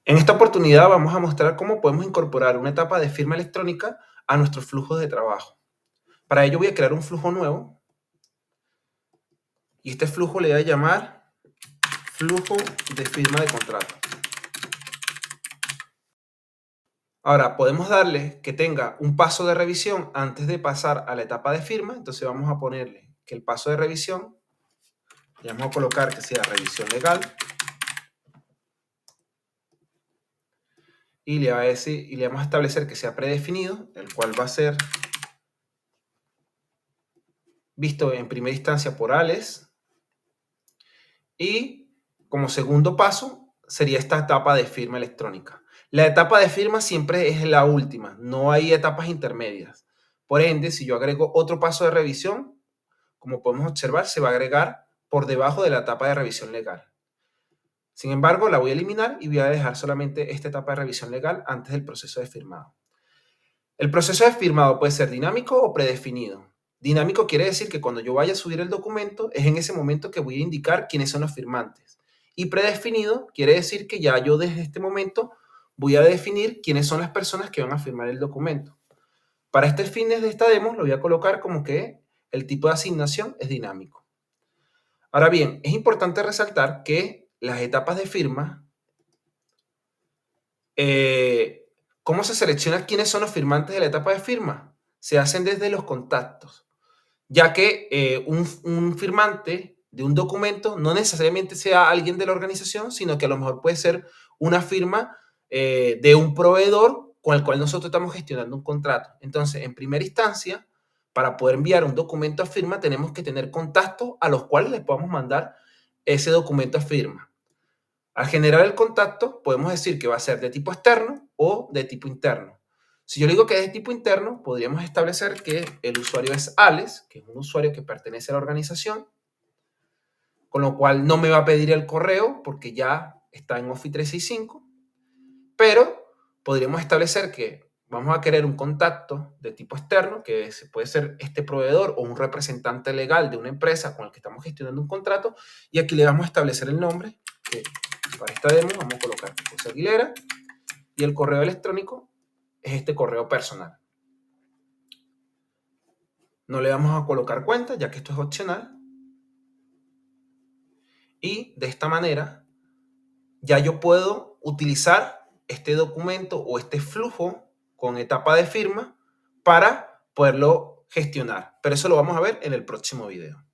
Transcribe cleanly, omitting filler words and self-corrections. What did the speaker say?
En esta oportunidad vamos a mostrar cómo podemos incorporar una etapa de firma electrónica a nuestros flujos de trabajo. Para ello voy a crear un flujo nuevo y este flujo le voy a llamar flujo de firma de contrato. Ahora podemos darle que tenga un paso de revisión antes de pasar a la etapa de firma. Entonces vamos a ponerle que el paso de revisión, le vamos a colocar que sea revisión legal y le vamos a establecer que sea predefinido, el cual va a ser visto en primera instancia por Alex. Y como segundo paso sería esta etapa de firma electrónica. La etapa de firma siempre es la última, no hay etapas intermedias. Por ende, si yo agrego otro paso de revisión, como podemos observar, se va a agregar por debajo de la etapa de revisión legal. Sin embargo, la voy a eliminar y voy a dejar solamente esta etapa de revisión legal antes del proceso de firmado. El proceso de firmado puede ser dinámico o predefinido. Dinámico quiere decir que cuando yo vaya a subir el documento, es en ese momento que voy a indicar quiénes son los firmantes. Y predefinido quiere decir que ya yo desde este momento voy a definir quiénes son las personas que van a firmar el documento. Para este fines de esta demo lo voy a colocar como que el tipo de asignación es dinámico. Ahora bien, es importante resaltar que las etapas de firma, ¿cómo se selecciona quiénes son los firmantes de la etapa de firma? Se hacen desde los contactos, ya que un firmante de un documento no necesariamente sea alguien de la organización, sino que a lo mejor puede ser una firma de un proveedor con el cual nosotros estamos gestionando un contrato. Entonces, en primera instancia, para poder enviar un documento a firma, tenemos que tener contactos a los cuales les podamos mandar ese documento a firma. Al generar el contacto, podemos decir que va a ser de tipo externo o de tipo interno. Si yo le digo que es de tipo interno, podríamos establecer que el usuario es Alex, que es un usuario que pertenece a la organización, con lo cual no me va a pedir el correo porque ya está en Office 365, pero podríamos establecer que vamos a querer un contacto de tipo externo, que puede ser este proveedor o un representante legal de una empresa con el que estamos gestionando un contrato, y aquí le vamos a establecer el nombre, que para esta demo vamos a colocar José Aguilera, y el correo electrónico es este correo personal. No le vamos a colocar cuenta, ya que esto es opcional. Y de esta manera ya yo puedo utilizar este documento o este flujo con etapa de firma para poderlo gestionar. Pero eso lo vamos a ver en el próximo video.